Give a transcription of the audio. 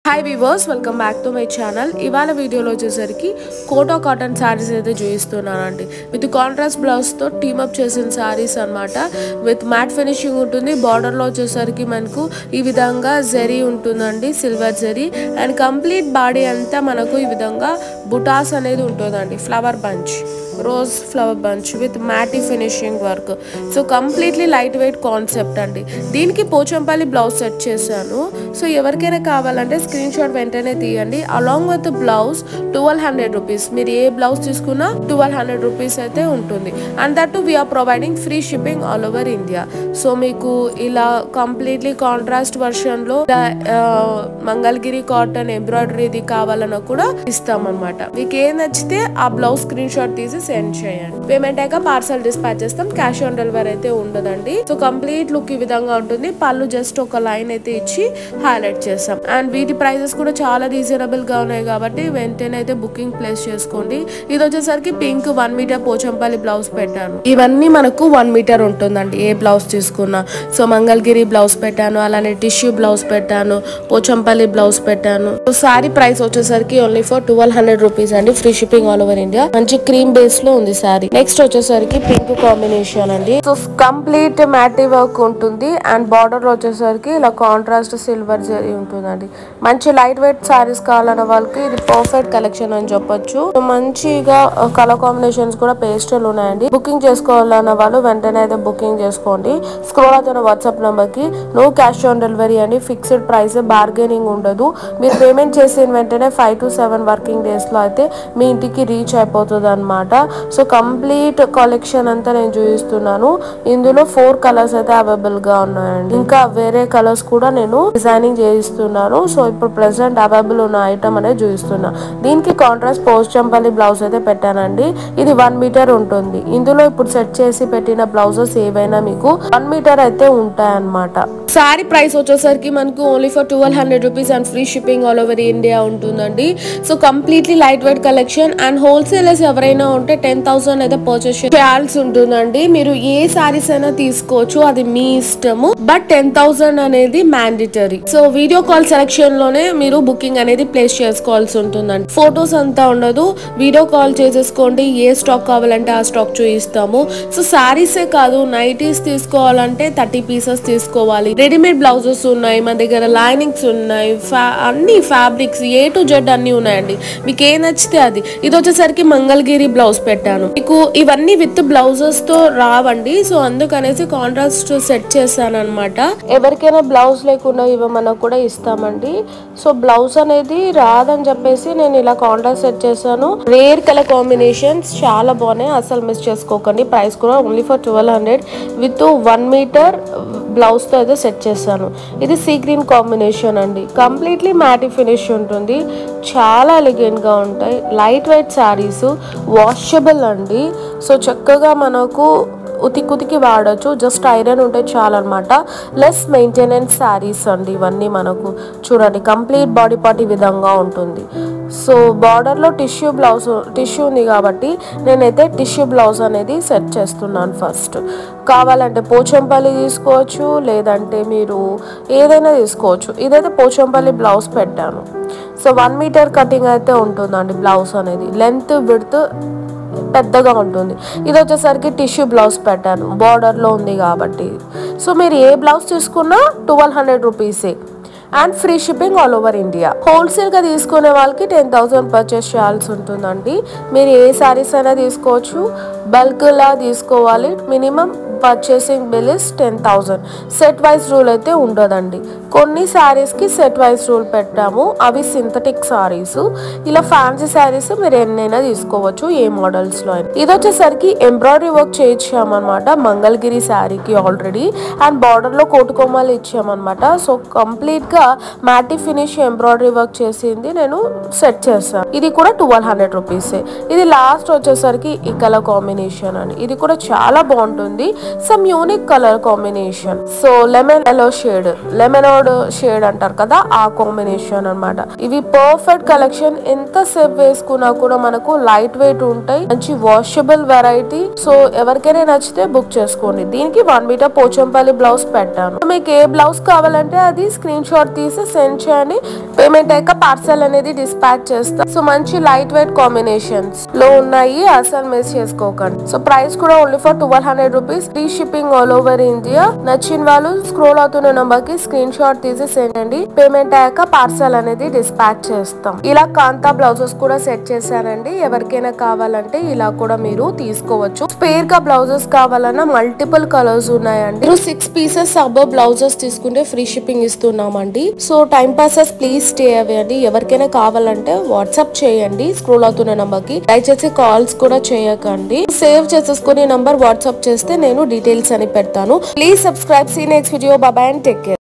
Hi weavers, welcome back to my channel. ఇవాళ వీడియోలో వచ్చేసరికి కోటా కాటన్ శారీస్ అయితే చూపిస్తున్నానండి. విత్ కాంట్రాస్ట్ బ్లౌజ్తో టీమప్ చేసిన శారీస్ అనమాట. విత్ మ్యాట్ ఫినిషింగ్ ఉంటుంది. బార్డర్లో వచ్చేసరికి మనకు ఈ విధంగా జరీ ఉంటుందండి, సిల్వర్ జరీ. అండ్ కంప్లీట్ బాడీ అంతా మనకు ఈ విధంగా బుటాస్ అనేది ఉంటుందండి. Flower bunch, rose flower bunch with matte finishing work. So completely light weight concept అండి. దీనికి పోచంపల్లి బ్లౌజ్ సెట్ చేశాను. సో ఎవరికైనా కావాలంటే స్క్రీన్ షాట్ వెంటనే తీయండి. Along with blouse 1200 rupees. మీరు ఏ బ్లౌజ్ తీసుకున్నా 1200 రూపీస్ అయితే ఉంటుంది. And that too we are providing free shipping all over India. So మీకు ఇలా కంప్లీట్లీ కాంట్రాస్ట్ వర్షన్లో మంగళగిరి కాటన్ ఎంబ్రాయిడరీది కావాలన్నా కూడా ఇస్తామన్నమాట. మీకు ఏం నచ్చితే ఆ బ్లౌజ్ స్క్రీన్ షాట్ తీసి సెండ్ చేయండి. పేమెంట్ అయ్యాక పార్సల్ డిస్పాచ్ చేస్తాం. క్యాష్ ఆన్ డెలివరీ అయితే ఉండదండి. సో కంప్లీట్ లుక్ ఈ విధంగా ఉంటుంది. పళ్ళు జస్ట్ ఒక లైన్ అయితే ఇచ్చి హైలైట్ చేస్తాం. అండ్ వీటి ప్రైజెస్ కూడా చాలా రీజనబుల్ గా ఉన్నాయి కాబట్టి వెంటనే అయితే బుకింగ్ ప్లేస్ చేసుకోండి. ఇది వచ్చేసరికి పింక్ 1 మీటర్ పోచంపల్లి బ్లౌజ్ పెట్టాను. ఇవన్నీ మనకు 1 మీటర్ ఉంటుందండి ఏ బ్లౌజ్ తీసుకున్నా. సో మంగళగిరి బ్లౌజ్ పెట్టాను, అలానే టిష్యూ బ్లౌజ్ పెట్టాను, పోచంపల్లి బ్లౌజ్ పెట్టాను. సో సారీ ప్రైస్ వచ్చేసరికి ఓన్లీ ఫర్ 1200 రూపీస్ అండి. Free shipping all over India. మంచి క్రీమ్ బేస్ లో ఉంది సారీ. నెక్స్ట్ వచ్చేసరికి పింక్ కాంబినేషన్ అండి. సో కంప్లీట్ మ్యాటీ వర్క్ ఉంటుంది. అండ్ బార్డర్ వచ్చేసరికి ఇలా కాంట్రాస్ట్ సిల్వర్ జరీ ఉంటుందండి. మంచి లైట్ వెయిట్ సారీస్ కావాలన్న వాళ్ళకి ఇది పర్ఫెక్ట్ కలెక్షన్ అని చెప్పొచ్చు. మంచిగా కలర్ కాంబినేషన్స్ కూడా పేస్టల్ ఉన్నాయండి. బుకింగ్ చేసుకోవాలన్న వాళ్ళు వెంటనే అయితే బుకింగ్ చేసుకోండి. స్క్రోల్ అవుతున్న వాట్సాప్ నంబర్ కి నో క్యాష్ ఆన్ డెలివరీ అండి. ఫిక్స్డ్ ప్రైస్, బార్గెనింగ్ ఉండదు. మీరు పేమెంట్ చేసిన వెంటనే 5 to 7 వర్కింగ్ డేస్ లో అయితే మీ ఇంటికి రీచ్ అయిపోతుంది అనమాట. సో కంప్లీట్ కలెక్షన్ అంతా నేను చూపిస్తున్నాను. ఇందులో 4 కలర్స్ అయితే అవైలబుల్ గా ఉన్నాయండి. ఇంకా వేరే కలర్స్ కూడా నేను డిజైనింగ్ చేయిస్తున్నాను. సో ఇప్పుడు ప్రెసెంట్ అవైలబుల్ ఉన్న ఐటమ్ అనేది చూపిస్తున్నా. దీనికి కాంట్రాస్ట్ పోచంపల్లి బ్లౌజ్ అయితే పెట్టానండి. ఇది 1 మీటర్ ఉంటుంది. ఇందులో ఇప్పుడు సెట్ చేసి పెట్టిన బ్లౌజెస్ ఏవైనా మీకు 1 మీటర్ అయితే ఉంటాయి అన్నమాట. సారీ ప్రైస్ వచ్చేసరికి మనకు only for 1200 rupees and free shipping all over India ఉంటుందండి. So completely light weight collection. And wholesalers ఎవరైనా ఉంటే 10,000 అయితే పర్చేస్ చేయాల్సి ఉంటుందండి. మీరు ఏ సారీస్ అయినా తీసుకోవచ్చు, అది మీ ఇష్టము. బట్ 10,000 అనేది mandatory. So video call selection లోనే మీరు బుకింగ్ అనేది ప్లేస్ చేసుకోవాల్సి ఉంటుందండి. ఫొటోస్ అంతా ఉండదు. వీడియో కాల్ చేసేసుకోండి. ఏ స్టాక్ కావాలంటే ఆ స్టాక్ చూపిస్తాము. సో సారీసే కాదు, నైటీస్ తీసుకోవాలంటే 30 పీసెస్ తీసుకోవాలి. రెడీమేడ్ బ్లౌజెస్ ఉన్నాయి మన దగ్గర, లైనింగ్స్ ఉన్నాయి, అన్ని ఫ్యాబ్రిక్స్ A to Z అన్ని ఉన్నాయండి. మీకు ఏ నచ్చితే అది. ఇది వచ్చేసరికి మంగళగిరి బ్లౌజ్ పెట్టాను. మీకు ఇవన్నీ విత్ బ్లౌజెస్ తో రావండి. సో అందుకనేసి కాంట్రాస్ట్ సెట్ చేశాను అనమాట. ఎవరికైనా బ్లౌజ్ లేకుండా ఇవ్వమన్నా కూడా ఇస్తామండి. సో బ్లౌజ్ అనేది రాదని చెప్పేసి నేను ఇలా కాంట్రాస్ట్ సెట్ చేశాను. రేర్ కలర్ కాంబినేషన్స్ చాలా బాగున్నాయి, అసలు మిస్ చేసుకోకండి. ప్రైస్ కూడా only for 1200 with 1 metre blouse తో అయితే సెట్ చేశాను. ఇది సీ గ్రీన్ కాంబినేషన్ అండి. కంప్లీట్లీ మ్యాటీ ఫినిష్ ఉంటుంది. చాలా ఎలిగెంట్ గా ఉంటాయి. లైట్ వెయిట్ శారీస్, వాషబుల్ అండి. సో చక్కగా మనకు ఉతికి వాడచ్చు. జస్ట్ ఐరన్ ఉంటే చాలు అనమాట. లెస్ మెయింటెనెన్స్ శారీస్ అండి ఇవన్నీ. మనకు చూడండి కంప్లీట్ బాడీ పార్ట్ ఈ విధంగా ఉంటుంది. సో బార్డర్లో టిష్యూ ఉంది కాబట్టి నేనైతే టిష్యూ బ్లౌజ్ అనేది సెట్ చేస్తున్నాను. ఫస్ట్ కావాలంటే పోచంపల్లి తీసుకోవచ్చు, లేదంటే మీరు ఏదైనా తీసుకోవచ్చు. ఇదైతే పోచంపల్లి బ్లౌజ్ పెట్టాను. సో 1 మీటర్ కటింగ్ అయితే ఉంటుందండి. బ్లౌజ్ అనేది లెంత్ విడ్త్ పెద్దగా ఉంటుంది. ఇది వచ్చేసరికి టిష్యూ బ్లౌజ్ పెట్టాను, బార్డర్లో ఉంది కాబట్టి. సో మీరు ఏ బ్లౌజ్ తీసుకున్నా 1200 రూపీసే and free shipping all over India. Wholesale గా తీసుకునే వాళ్ళకి 10,000 పర్చేస్ చేయాల్సి ఉంటుందండి. మీరు ఏ సారీస్ అయినా తీసుకోవచ్చు. బల్క్ లా తీసుకోవాలి. Minimum purchasing bill is 10,000. Set wise rule అయితే ఉండదండి. కొన్ని సారీస్ కి సెట్ వైజ్ రూల్ పెట్టాము. అవి సింథటిక్ సారీస్. ఇలా ఫ్యాన్సీ సారీస్ మీరు ఎన్నైనా తీసుకోవచ్చు, ఏ మోడల్స్ లో అయినా. ఇది వచ్చేసరికి ఎంబ్రాయిడరీ వర్క్ చేయించామన్నమాట మంగళగిరి శారీకి ఆల్రెడీ. అండ్ బార్డర్ లో కోటుకొమ్మలు ఇచ్చామన్నమాట. సో కంప్లీట్ గా మ్యాటీ ఫినిష్ ఎంబ్రాయిడరీ వర్క్ చేసింది నేను సెట్ చేస్తాను. ఇది కూడా 1200 రూపీసే. ఇది లాస్ట్ వచ్చేసరికి ఈ కలర్ కాంబినేషన్ అని. ఇది కూడా చాలా బాగుంటుంది. Some unique colour combination. So lemon yellow shade, lemonade shade అంటారు కదా, ఆ కాంబినేషన్ అన్నమాట. ఇవి పర్ఫెక్ట్ కలెక్షన్. ఎంత సేపు వేసుకున్నా కూడా మనకు లైట్ వెయిట్ ఉంటాయి. మంచి వాషబుల్ వెరైటీ. సో ఎవరికైనా నచ్చితే బుక్ చేసుకోండి. దీనికి 1 మీటర్ పోచంపల్లి బ్లౌజ్ పెట్టాను. మీకు ఏ బ్లౌజ్ కావాలంటే అది స్క్రీన్ షాట్ తీసి సెండ్ చేయండి. పేమెంట్ అయ్యాక పార్సల్ అనేది డిస్పాచ్ చేస్తాం. సో మంచి లైట్ వెయిట్ కాంబినేషన్స్ లో ఉన్నాయి, అసలు మిస్ చేసుకోకండి. సో ప్రైస్ కూడా only for 1200 rupees. Free shipping all over India. నచ్చిన వాళ్ళు స్క్రోల్ అవుతున్న నంబర్ కి స్క్రీన్ షాట్ తీసి సెండ్ చేయండి. పేమెంట్ అయ్యాక పార్సల్ అనేది డిస్పాచ్ చేస్తాం. ఇలా కాంతా బ్లౌజెస్ కూడా సెట్ చేశానండి. ఎవరికైనా కావాలంటే ఇలా కూడా మీరు తీసుకోవచ్చు. స్పేర్ గా బ్లౌజెస్ కావాలన్నా మల్టిపుల్ కలర్స్ ఉన్నాయండి. మీరు 6 పీసెస్ అబౌవ్ బ్లౌజెస్ తీసుకుంటే ఫ్రీ షిప్పింగ్ ఇస్తున్నామండి. So time passes please stay away అండి. ఎవరికైనా కావాలంటే వాట్సాప్ చేయండి స్క్రోల్ అవుతున్న నంబర్ కి. దయచేసి కాల్స్ కూడా చేయకండి. సేవ్ చేసేసుకుని నంబర్ వాట్సాప్ చేస్తే నేను డీటెయిల్స్ అని పెడతాను. Please subscribe. See next video. Bye and take care.